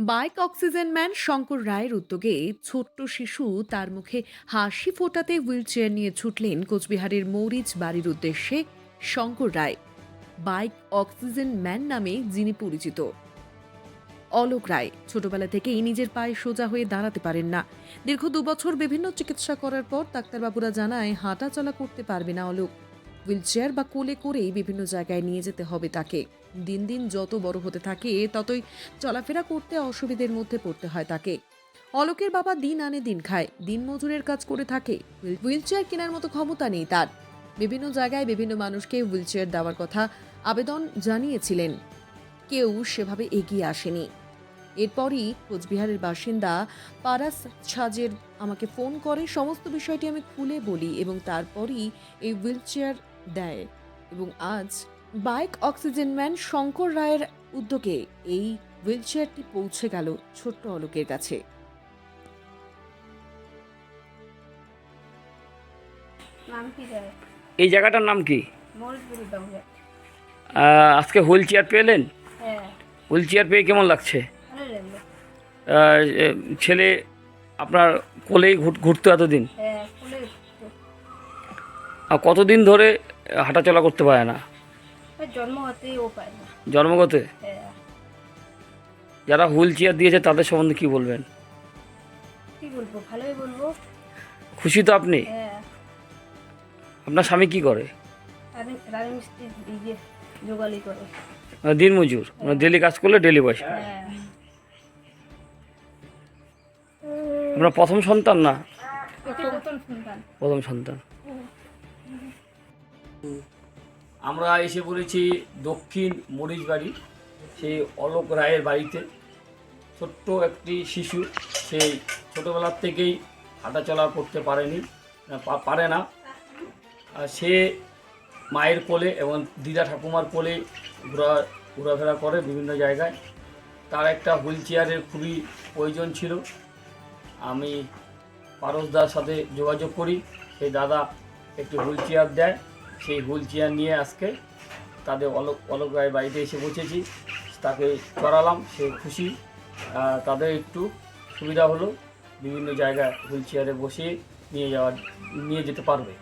Bike oxygen man Shankar রায়ের উদ্যোগে ছোট্ট শিশু তার মুখে হাসি ফোটাতে হুইলচেয়ার নিয়ে ছুটলেন কোচবিহারের মৌরিচ বাড়ির উদ্দেশ্যে। শঙ্কর রায় বাইক অক্সিজেন ম্যান নামে যিনি পরিচিত। অলোক রায় ছোটবেলা থেকেই নিজের পায়ে সোজা হয়ে দাঁড়াতে পারেন না। দীর্ঘ 2 বছর বিভিন্ন চিকিৎসা করার পর ডাক্তারবাবুরা জানায় হাঁটা চলা করতে পারবে না অলোক। হুইলচেয়ার বা কোলে করেই বিভিন্ন জায়গায় নিয়ে যেতে হবে তাকে। দিন দিন যত বড় হতে থাকে ততই চলাফেরা করতে অসুবিধের মধ্যে পড়তে হয় তাকে। অলোকের বাবা দিন আনে দিন খায়, দিন মজুরের কাজ করে থাকে। হুইলচেয়ার কেনার মতো ক্ষমতা নেই তার। বিভিন্ন জায়গায় বিভিন্ন মানুষকে হুইলচেয়ার দেওয়ার কথা আবেদন জানিয়েছিলেন, কেউ সেভাবে এগিয়ে আসেনি। এরপরই কোচবিহারের বাসিন্দা পারাস ছাজের আমাকে ফোন করে, সমস্ত বিষয়টি আমি খুলে বলি এবং তারপরই এই হুইলচেয়ার দেয়। এবং আজ বাইক অক্সিজেন ম্যান শঙ্কর রায়ের উদ্যোগে এই হুইলচেয়ারটি পৌঁছে গেল ছোট্ট অলোকের কাছে। নাম কি যায়? এই জায়গাটার নাম কি? মরিচগুড়ি বাবুঘাট। আজকে হুইল চেয়ার পেলেন? হ্যাঁ, হুইল চেয়ার পেয়ে কেমন লাগছে? ভালো লাগলো। ছেলে আপনার কোলেই ঘুরতো এতদিন? হ্যাঁ, ফুলে আর কতদিন ধরে হাঁটাচলা করতে পারে না? জন্ম হতেই ও পায় না। জন্মগতে? হ্যাঁ, যারা হুইল চেয়ার দিয়েছে তাদের সম্বন্ধে কি বলবেন? কি বলবো, ভালোই বলবো। খুশি তো আপনি? হ্যাঁ, আপনার স্বামী কি করে? রানী মিস্ত্রি দিয়ে যোগালি করে। দিনমজুর, ডেলি কাজ করলে ডেলি পয়সা। হ্যাঁ, আপনার প্রথম সন্তান না? প্রথম সন্তান। প্রথম সন্তান। আমরা এসে পড়েছি দক্ষিণ মরিচবাড়ি, সেই অলোক রায়ের বাড়িতে। ছোট্ট একটি শিশু, সেই ছোটোবেলার থেকেই হাঁটাচলা করতে পারে না। আর সে মায়ের কোলে এবং দিদা ঠাকুমার কোলে ঘোরাফেরা করে বিভিন্ন জায়গায়। তার একটা হুইল চেয়ারের খুবই প্রয়োজন ছিল। আমি পারসদার সাথে যোগাযোগ করি, সেই দাদা একটি হুইল চেয়ার দেয়। সেই হুইল চেয়ার নিয়ে আজকে তাদের অলোক রায়ের বাড়িতে এসে পৌঁছেছি। তাকে চড়ালাম, সে খুশি। তাদের একটু সুবিধা হলো, বিভিন্ন জায়গায় হুইল চেয়ারে বসিয়ে নিয়ে যেতে পারবে।